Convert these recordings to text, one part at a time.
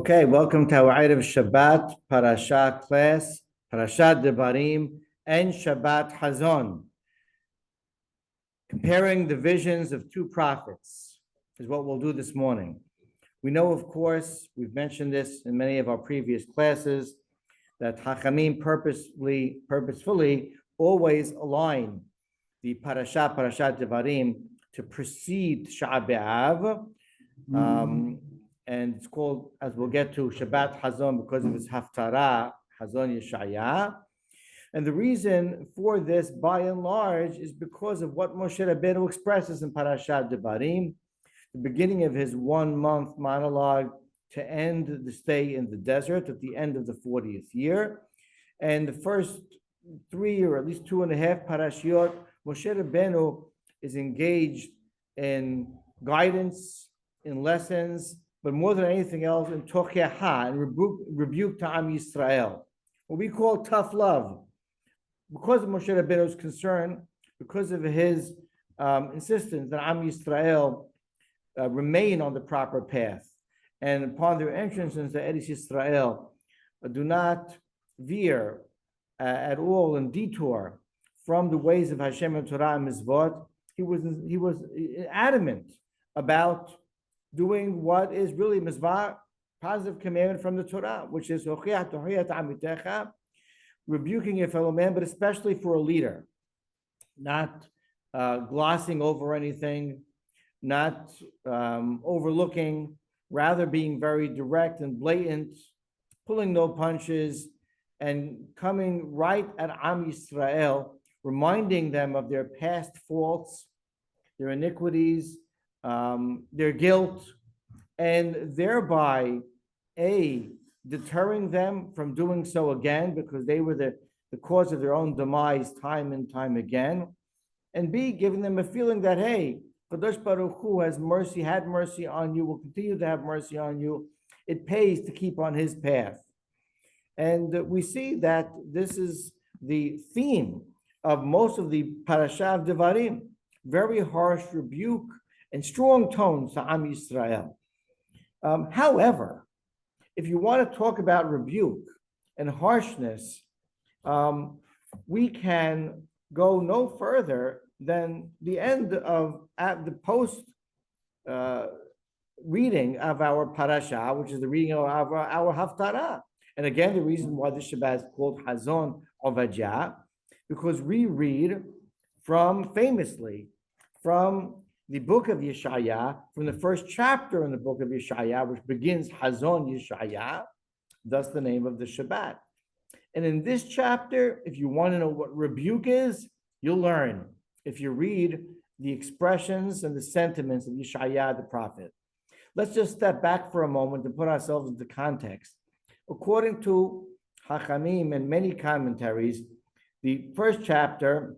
Okay, welcome to our Erev Shabbat Parashat class, Parashat Debarim, and Shabbat Hazon. Comparing the visions of two prophets is what we'll do this morning. We know, of course, we've mentioned this in many of our previous classes, that Hachamim purposefully always align the Parashat Devarim to precede Sh'a B'Av. And it's called, as we'll get to, Shabbat Hazon because of its Haftarah, Hazon Yeshaya. And the reason for this, by and large, is because of what Moshe Rabbeinu expresses in Parashat Debarim, the beginning of his 1 month monologue to end the stay in the desert at the end of the 40th year. And the first 3 or at least 2.5 parashiot, Moshe Rabbeinu is engaged in guidance, in lessons, but more than anything else, in tocheha, and rebuke to Am Yisrael, what we call tough love. Because of Moshe Rabbeinu's concern, because of his insistence that Am Yisrael remain on the proper path, and upon their entrance into Eretz Yisrael, do not veer at all and detour from the ways of Hashem and Torah and Mizvot. He was adamant about doing what is really Mizvah, positive commandment from the Torah, which is rebuking your fellow man, but especially for a leader, not glossing over anything, not overlooking, rather being very direct and blatant, pulling no punches, and coming right at Am Yisrael, reminding them of their past faults, their iniquities, their guilt, and thereby deterring them from doing so again, because they were the cause of their own demise time and time again, and B, giving them a feeling that, hey, Kadosh Baruch Hu has mercy, had mercy on you, will continue to have mercy on you. It pays to keep on his path. And we see that this is the theme of most of the Parashat Devarim, very harsh rebuke and strong tones to Am Yisrael. However, if you want to talk about rebuke and harshness, we can go no further than the end of the post reading of our parasha, which is the reading of our haftarah. And again, the reason why this Shabbat is called Hazon Ovadja, because we read famously from the book of Yeshaya, from the first chapter in the book of Yeshaya, which begins Hazon Yeshaya, thus the name of the Shabbat. And in this chapter, if you want to know what rebuke is, you'll learn if you read the expressions and the sentiments of Yeshaya the prophet. Let's just step back for a moment and put ourselves into context. According to Hachamim and many commentaries, the first chapter,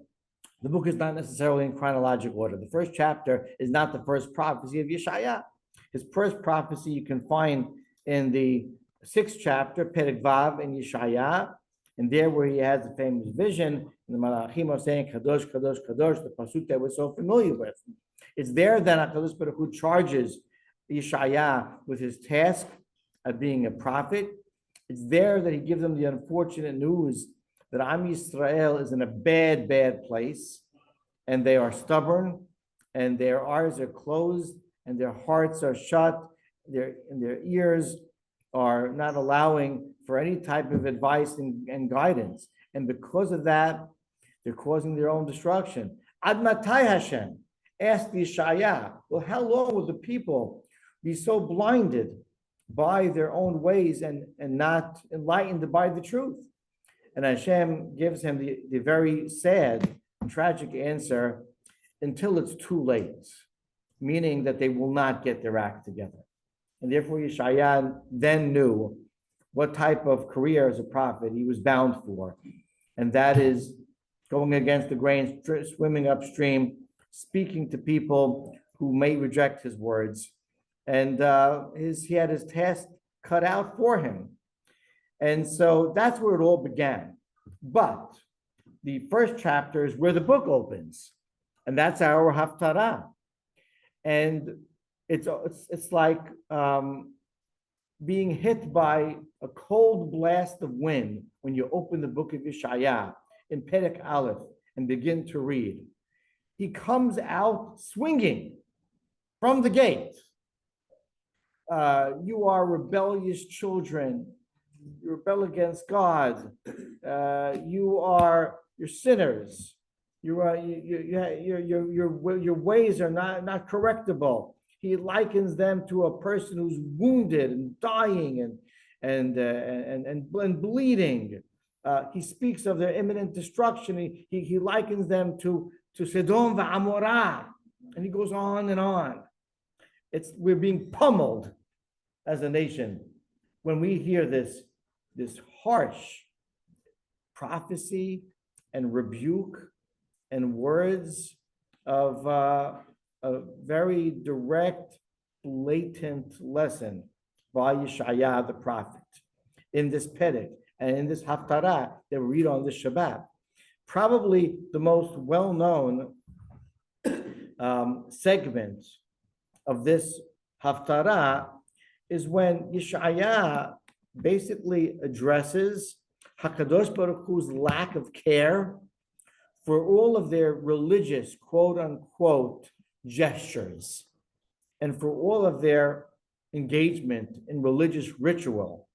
the book is not necessarily in chronological order. The first chapter is not the first prophecy of Yeshaya. His first prophecy you can find in the 6th chapter, Perek Vav in Yeshaya, and there where he has the famous vision, and the Malachim are saying, Kadosh, Kadosh, Kadosh, the pasuk that we're so familiar with. It's there that HaKadosh Baruch Hu charges Yeshaya with his task of being a prophet. It's there that he gives them the unfortunate news that Am Yisrael is in a bad, bad place, and they are stubborn, and their eyes are closed, and their hearts are shut, and their ears are not allowing for any type of advice and guidance. And because of that, they're causing their own destruction. Ad matai Hashem, asked Yeshaya, well, how long will the people be so blinded by their own ways and not enlightened by the truth? And Hashem gives him the very sad, tragic answer, until it's too late, meaning that they will not get their act together. And therefore, Yeshaya then knew what type of career as a prophet he was bound for. And that is going against the grain, swimming upstream, speaking to people who may reject his words. And he had his task cut out for him. And so that's where it all began. But the first chapter is where the book opens, and that's our Haftarah. And it's like being hit by a cold blast of wind when you open the book of Yeshaya in Perek Aleph and begin to read. He comes out swinging from the gate. You are rebellious children. You rebel against God. You're sinners. Your ways are not correctable. He likens them to a person who's wounded and dying and bleeding. He speaks of their imminent destruction. He likens them to Sodom v'Amorah, and he goes on and on. We're being pummeled as a nation when we hear this harsh prophecy and rebuke and words of a very direct, blatant lesson by Yeshaya the prophet in this Perek and in this Haftarah that we read on this Shabbat. Probably the most well-known segment of this Haftarah is when Yeshaya basically addresses HaKadosh Baruch Hu's lack of care for all of their religious, quote unquote, gestures, and for all of their engagement in religious ritual.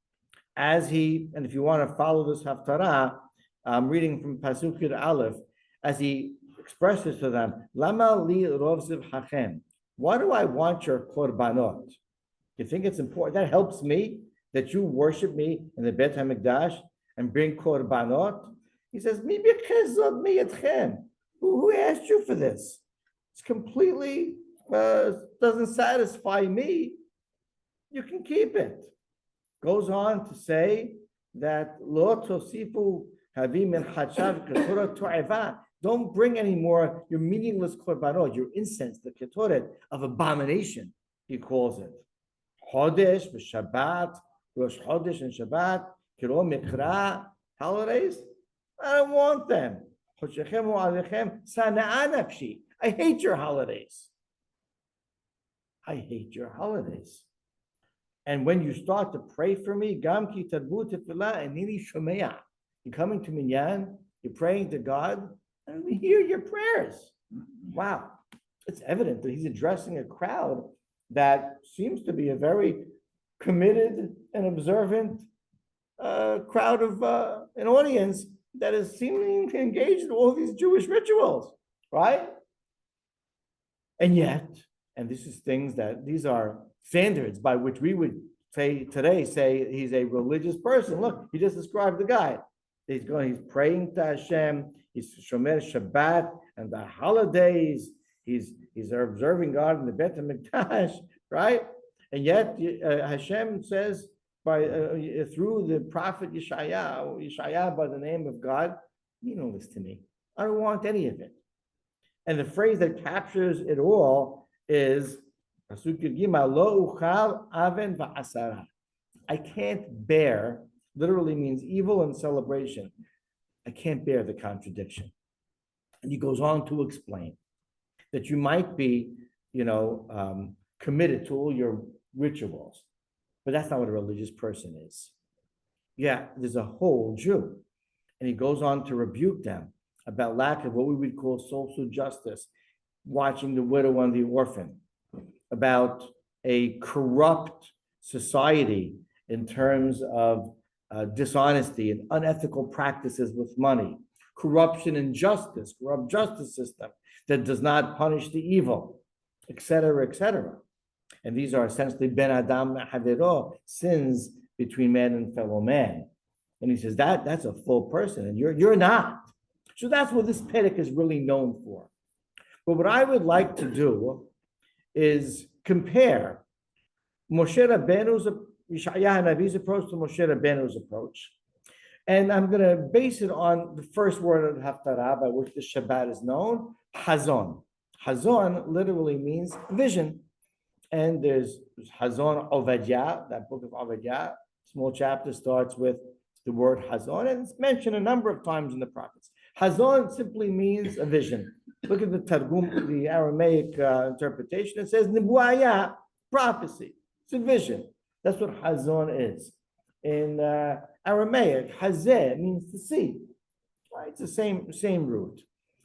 And if you want to follow this Haftarah, I'm reading from Pasuk Yud Aleph, as he expresses to them, Lama li rov zivhachem. Why do I want your korbanot? You think it's important? That helps me, that you worship me in the Beit HaMikdash and bring korbanot? He says, Mi b'chezod mi etchem. Who asked you for this? It's completely, doesn't satisfy me. You can keep it. Goes on to say that Lo tosifu havim min hachav ketoret to'eva. Don't bring any more your meaningless korbanot, your incense, the ketoret of abomination, he calls it. Chodesh, Shabbat, Rosh Chodesh and Shabbat, Kiro Mikra, holidays. I don't want them. I hate your holidays. I hate your holidays. And when you start to pray for me, Gam ki tarbu tefillah anini shomeya. You're coming to minyan, you're praying to God, and we hear your prayers. Wow. It's evident that he's addressing a crowd that seems to be a very committed and observant crowd of an audience that is seemingly engaged in all these Jewish rituals, right? And yet, and these are standards by which we would say he's a religious person. Look, he just described the guy. He's praying to Hashem, he's Shomer Shabbat and the holidays, he's observing God in the Beit HaMikdash, right? And yet Hashem says through the prophet Yeshaya by the name of God, meaningless to me. I don't want any of it. And the phrase that captures it all is I can't bear, literally means evil and celebration. I can't bear the contradiction. And he goes on to explain that you might be, committed to all your rituals, but that's not what a religious person is. Yeah, there's a whole Jew. And he goes on to rebuke them about lack of what we would call social justice, watching the widow and the orphan, about a corrupt society in terms of dishonesty and unethical practices with money, corruption and justice, corrupt justice system that does not punish the evil, etc., etc. And these are essentially ben adam havero, sins between man and fellow man. And he says that's a full person, and you're not. So that's what this Perek is really known for. But what I would like to do is compare Moshe Rabbeinu's, Yeshaya Hanavi's approach to Moshe Rabbeinu's approach. And I'm going to base it on the first word of the Haftarah by which the Shabbat is known, Hazon. Hazon literally means vision. And there's Hazon Ovadia, that book of Ovadia, small chapter starts with the word Hazon, and it's mentioned a number of times in the prophets. Hazon simply means a vision. Look at the Targum, the Aramaic interpretation. It says Nibuaya, prophecy. It's a vision. That's what Hazon is. In Aramaic, Hazeh means to see. Right? It's the same root.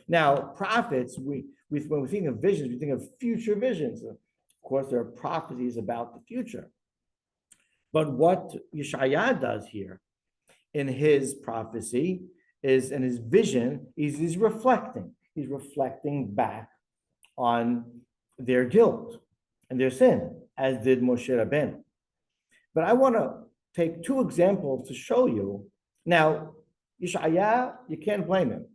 Now, prophets, when we think of visions, we think of future visions. Of course, there are prophecies about the future. But what Yeshaya does here in his prophecy is, in his vision, he's reflecting. He's reflecting back on their guilt and their sin, as did Moshe Rabbeinu. But I want to take two examples to show you. Now, Yeshaya, you can't blame him.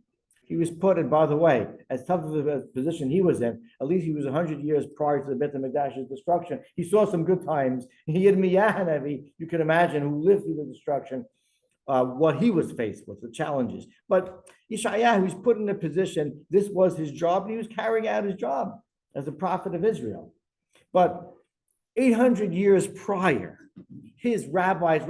He was put, and by the way, as tough of a position he was in, at least he was 100 years prior to the Beit HaMikdash's destruction. He saw some good times. Yirmiyahu, you can imagine, who lived through the destruction, what he was faced with, the challenges. But Yeshaya, who's put in a position, this was his job, and he was carrying out his job as a prophet of Israel. But 800 years prior, his rabbi, the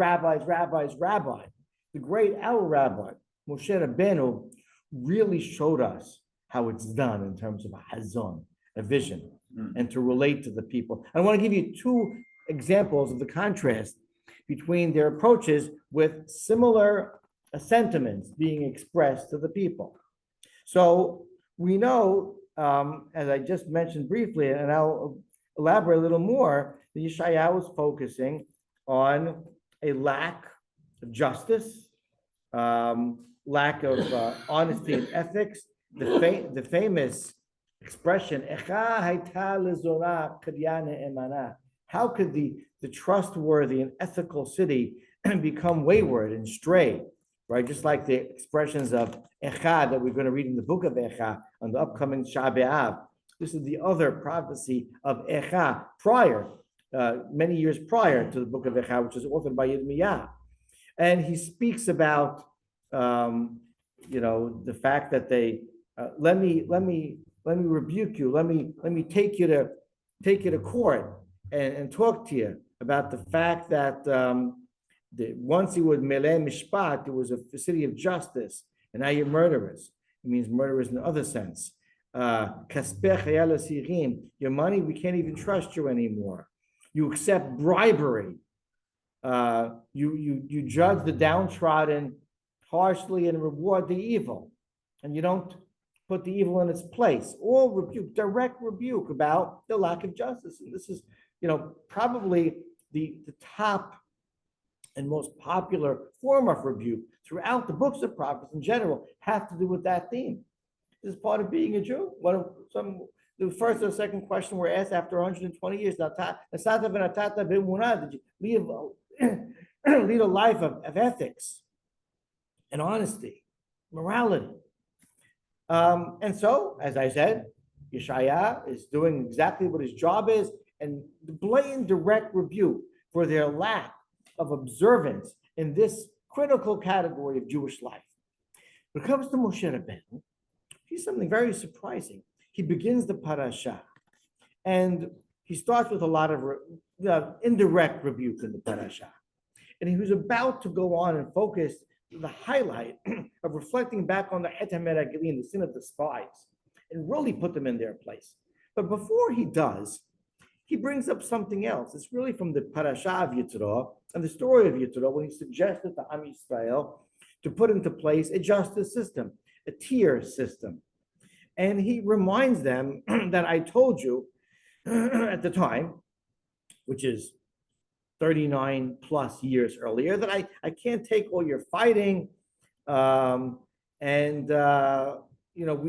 great our rabbi, Moshe Rabbeinu, really showed us how it's done in terms of a hazon, a vision, and to relate to the people. I want to give you two examples of the contrast between their approaches with similar sentiments being expressed to the people. So we know, as I just mentioned briefly, and I'll elaborate a little more, that Yeshaya was focusing on a lack of justice, lack of honesty and ethics. The famous expression, how could the trustworthy and ethical city become wayward and stray, right? Just like the expressions of Echa that we're going to read in the book of Echa on the upcoming Shah B'Av. This is the other prophecy of Echa prior, many years prior to the book of Echa, which is authored by Yirmiyahu. And he speaks about, the fact that they let me rebuke you, let me take you to court and talk to you about the fact that once you would meleh mishpat, it was a city of justice, and now you're murderers. It means murderers in the other sense. Your money, we can't even trust you anymore. You accept bribery. You judge the downtrodden harshly and reward the evil, and you don't put the evil in its place. All rebuke, direct rebuke about the lack of justice. And this is, probably the top and most popular form of rebuke throughout the books of prophets in general have to do with that theme. This is part of being a Jew. The first or second question we're asked after 120 years, did you lead a life of ethics and honesty, morality? And so, as I said, Yeshaya is doing exactly what his job is, and the blatant direct rebuke for their lack of observance in this critical category of Jewish life. When it comes to Moshe Rabbeinu, he's something very surprising. He begins the Parashat, and he starts with a lot of indirect rebuke in the Parashat. And he was about to go on and focus the highlight of reflecting back on the Etem Meraglim, the sin of the spies, and really put them in their place. But before he does, he brings up something else. It's really from the Parashat of Yitro and the story of Yitro, when he suggested to Am Yisrael to put into place a justice system, a tier system. And he reminds them that I told you at the time, which is 39 plus years earlier, that I can't take all your fighting. We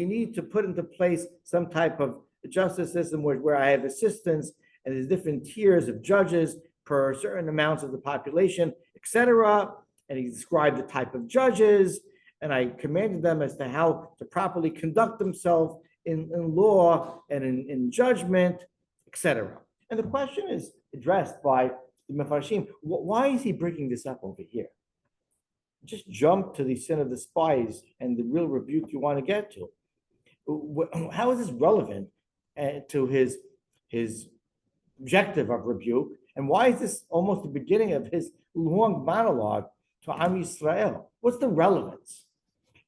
need to put into place some type of justice system where I have assistants and there's different tiers of judges per certain amounts of the population, etc. And he described the type of judges, and I commanded them as to how to properly conduct themselves in law and in judgment, etc. And the question is addressed by the Mefarshim. Why is he bringing this up over here? Just jump to the sin of the spies and the real rebuke you want to get to. How is this relevant to his objective of rebuke? And why is this almost the beginning of his long monologue to Am Yisrael? What's the relevance?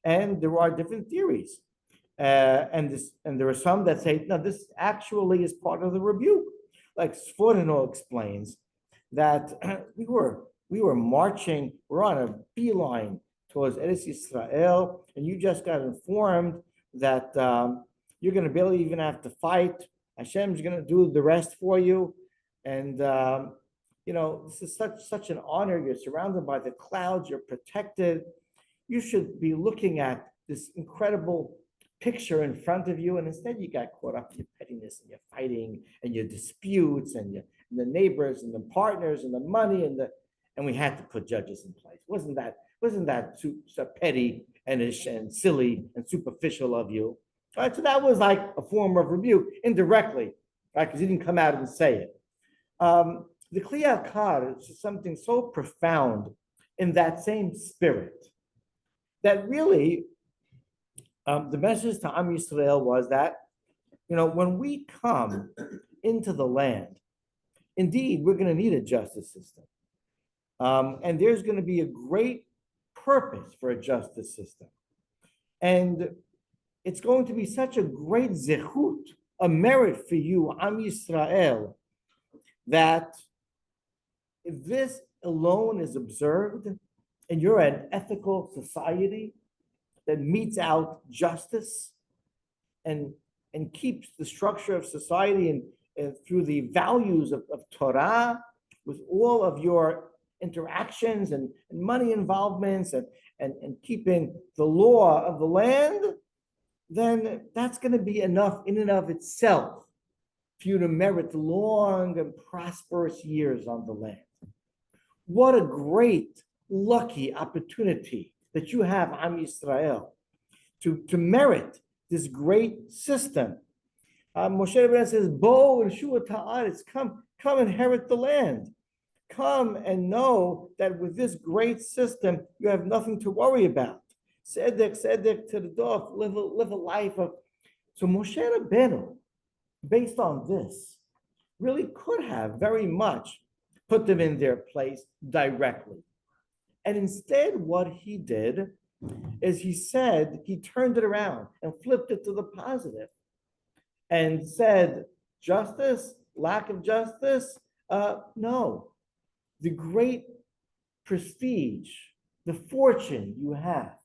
And there are different theories. And there are some that say, no, this actually is part of the rebuke. Like Sforno explains that we were marching, we're on a beeline towards Eretz Yisrael, and you just got informed that you're going to barely even have to fight. Hashem's going to do the rest for you, and this is such an honor. You're surrounded by the clouds. You're protected. You should be looking at this incredible picture in front of you, and instead you got caught up in your pettiness and your fighting and your disputes and the neighbors and the partners and the money and we had to put judges in place. Wasn't that so petty and silly and superficial of you? Right? So that was like a form of rebuke indirectly, right? Because he didn't come out and say it. The Kli Yakar is something so profound in that same spirit that really the message to Am Yisrael was that, when we come into the land, indeed, we're going to need a justice system. And there's going to be a great purpose for a justice system. And it's going to be such a great zechut, a merit for you, Am Yisrael, that if this alone is observed and you're an ethical society that metes out justice and keeps the structure of society and through the values of Torah, with all of your interactions and money involvements and keeping the law of the land, then that's going to be enough in and of itself for you to merit long and prosperous years on the land. What a great, lucky opportunity that you have, Am Yisrael, to merit this great system. Moshe Rabbeinu says, "Bo and Shua Ta'aretz, come inherit the land. Come and know that with this great system, you have nothing to worry about. Tzedek to the dove, live a life of." So Moshe Rabbeinu, based on this, really could have very much put them in their place directly. And instead, what he did is he turned it around and flipped it to the positive and said, justice, lack of justice, no. The great prestige, the fortune you have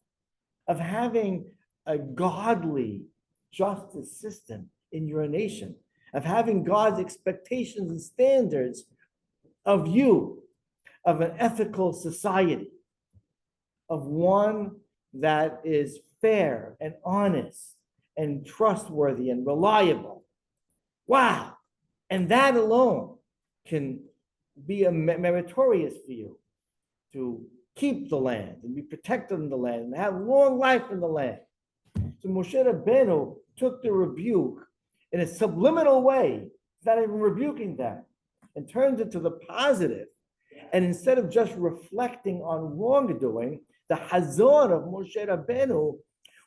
of having a godly justice system in your nation, of having God's expectations and standards of you, of an ethical society, of one that is fair and honest and trustworthy and reliable. Wow. And that alone can be meritorious for you to keep the land and be protected in the land and have long life in the land. So Moshe Rabbeinu took the rebuke in a subliminal way, not even rebuking them, and turned it to the positive. And instead of just reflecting on wrongdoing, the Hazon of Moshe Rabbeinu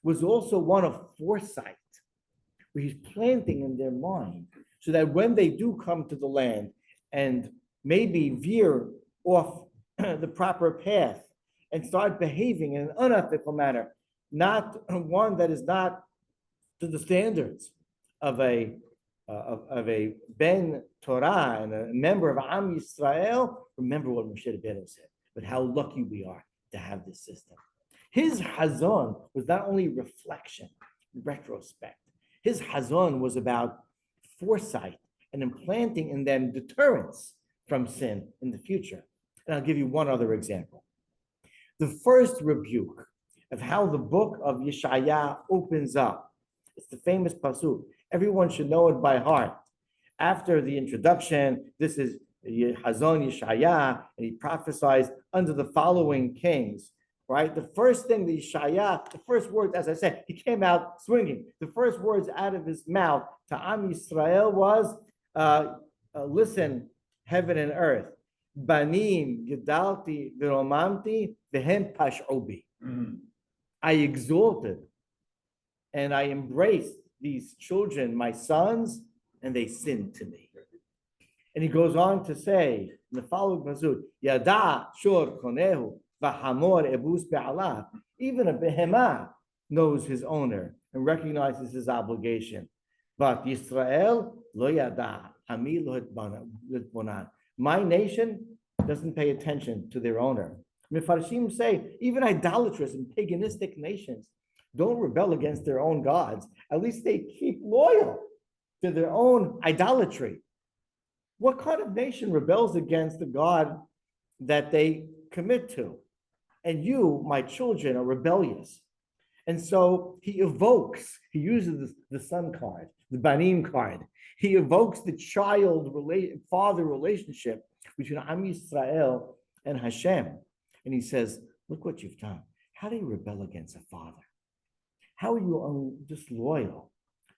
was also one of foresight, where he's planting in their mind so that when they do come to the land and maybe veer off the proper path and start behaving in an unethical manner, not one that is not to the standards of a Ben Torah and a member of Am Yisrael, remember what Moshe Rabbeinu said, but how lucky we are to have this system. His Hazon was not only reflection, retrospect. His Hazon was about foresight and implanting in them deterrence from sin in the future. And I'll give you one other example. The first rebuke of how the book of Yeshaya opens up. It's the famous pasuk. Everyone should know it by heart. After the introduction, this is Hazon Yeshaya, and he prophesies under the following kings, right? The first thing, the Yeshaya, the first words, as I said, he came out swinging. The first words out of his mouth to Am Yisrael was, listen, heaven and earth. Banim gedalti v'romamti v'hem pash'ubi. I exalted and I embraced these children, my sons, and they sinned to me. And he goes on to say in the following pasuk, Yada shor konehu v'hamor ebus be'alav. Even a behemah knows his owner and recognizes his obligation. But Yisrael lo yada, ami lo hitbonan. My nation doesn't pay attention to their owner. Mefarshim say even idolatrous and paganistic nations don't rebel against their own gods. At least they keep loyal to their own idolatry. What kind of nation rebels against the God that they commit to? And you, my children, are rebellious. And so he uses the son card, the banim card. He evokes the father relationship between Am Yisrael and Hashem. And he says, look what you've done. How do you rebel against a father? How are you disloyal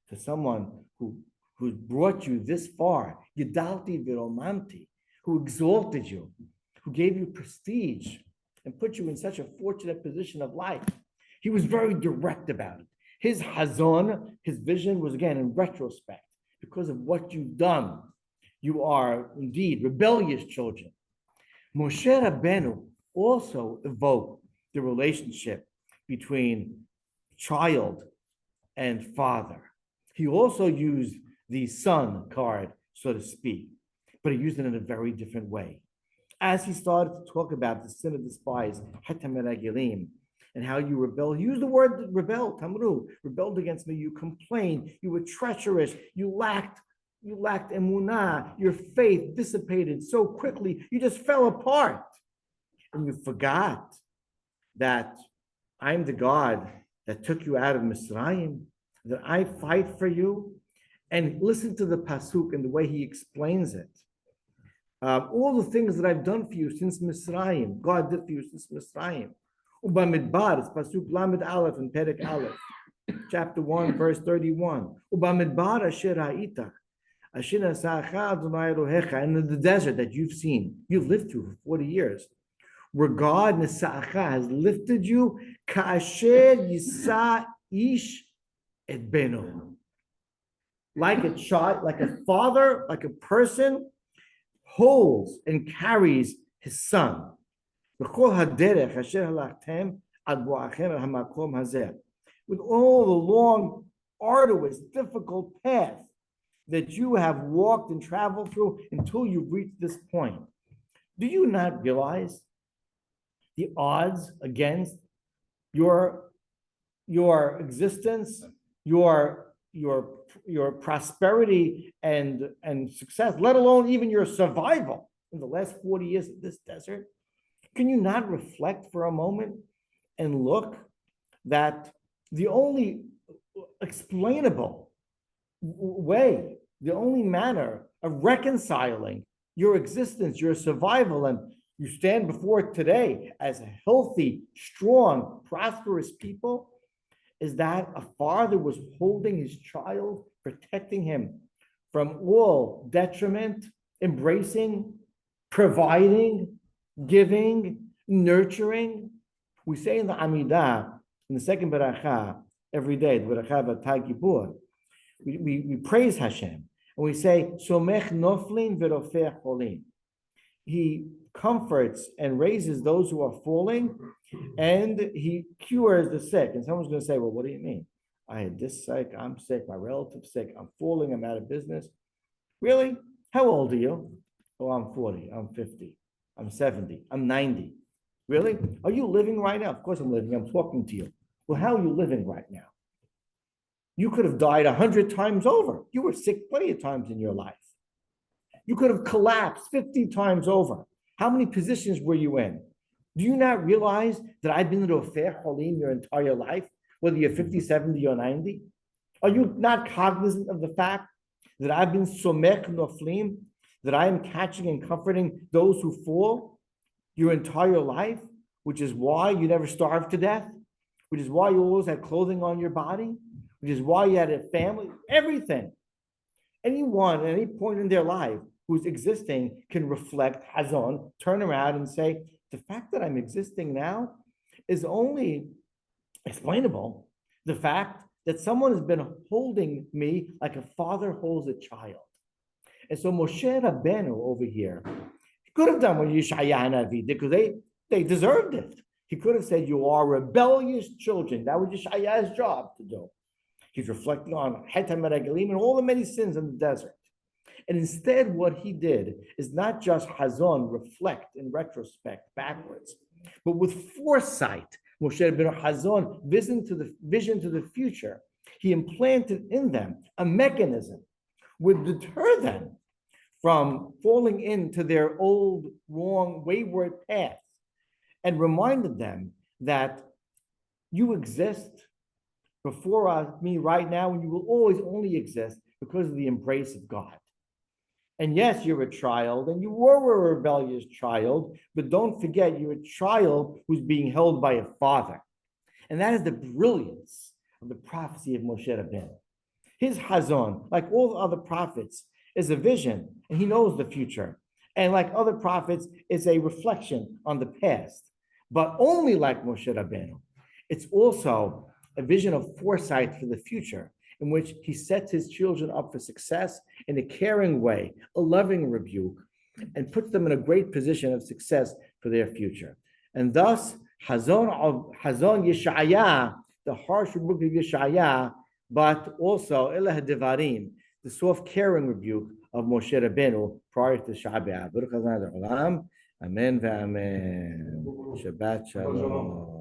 to someone who brought you this far, Yidalti Viromamti, who exalted you, who gave you prestige and put you in such a fortunate position of life? He was very direct about it. His hazon, his vision was, again, in retrospect, because of what you've done. You are indeed rebellious children. Moshe Rabbeinu also evoked the relationship between child and father. He also used the son card, so to speak, but he used it in a very different way. As he started to talk about the sin of the spies, and how you rebel, he used the word rebel, tamru, rebelled against me, you complained, you were treacherous, you lacked emunah, your faith dissipated so quickly, you just fell apart. And you forgot that I'm the God that took you out of Mitzrayim, that I fight for you. And listen to the pasuk and the way he explains it. All the things that I've done for you since Mitzrayim, God did for you since Mitzrayim. Ubamidbar, it's pasuk lamed aleph and perek aleph, chapter 1, verse 31. Ubamidbar asher ha'ita, asher nasa'acha Adonai Elohecha, and in the desert that you've lived through for 40 years, where God Nesa'acha has lifted you, ka'asher yisa ish et beno. Like a child, like a father, like a person holds and carries his son. With all the long, arduous, difficult path that you have walked and traveled through until you've reached this point, do you not realize the odds against your existence, your prosperity and success, let alone even your survival in the last 40 years of this desert? Can you not reflect for a moment and look that the only explainable way, the only manner of reconciling your existence, your survival, and you stand before today as a healthy, strong, prosperous people, is that a father was holding his child, protecting him from all detriment, embracing, providing, giving, nurturing. We say in the Amidah, in the second Baracha, every day, the Baracha V'Tag Kippur, we praise Hashem, and we say, Somech noflin v'rofeh cholim. He comforts and raises those who are falling, and he cures the sick. And someone's going to say, well, what do you mean? I had this sick, I'm sick, my relative's sick, I'm falling, I'm out of business. Really? How old are you? Oh, I'm 40, I'm 50, I'm 70, I'm 90. Really? Are you living right now? Of course I'm living, I'm talking to you. Well, how are you living right now? You could have died 100 times over. You were sick plenty of times in your life. You could have collapsed 50 times over. How many positions were you in? Do you not realize that I've been Rofeh Cholim your entire life, whether you're 50, 70, or 90? Are you not cognizant of the fact that I've been Somech Noflim, that I am catching and comforting those who fall your entire life, which is why you never starved to death, which is why you always had clothing on your body, which is why you had a family, everything. Anyone at any point in their life who's existing can reflect, hazon, turn around and say, the fact that I'm existing now is only explainable. The fact that someone has been holding me like a father holds a child. And so Moshe Rabbeinu over here, he could have done what Yeshaya Hanavi did, because they deserved it. He could have said, you are rebellious children. That was Yeshaya's job to do. He's reflecting on Hetam and all the many sins in the desert. And instead, what he did is not just Hazon, reflect in retrospect backwards, but with foresight. Moshe Rabbeinu Hazon, vision to the future. He implanted in them a mechanism would deter them from falling into their old, wrong, wayward path, and reminded them that you exist before me right now, and you will always only exist because of the embrace of God. And yes, you're a child, and you were a rebellious child, but don't forget you're a child who's being held by a father. And that is the brilliance of the prophecy of Moshe Rabbeinu. His Hazon, like all the other prophets, is a vision, and he knows the future. And like other prophets, it's a reflection on the past. But only like Moshe Rabbeinu, it's also a vision of foresight for the future, in which he sets his children up for success in a caring way, a loving rebuke, and puts them in a great position of success for their future. And thus, Hazon Yeshaya, the harsh rebuke of Yeshaya, but also Elah Devarim, the soft caring rebuke of Moshe Rabbeinu prior to Sha'abah. Baruch Adonai Olam. Amen ve'amen. Shabbat shalom.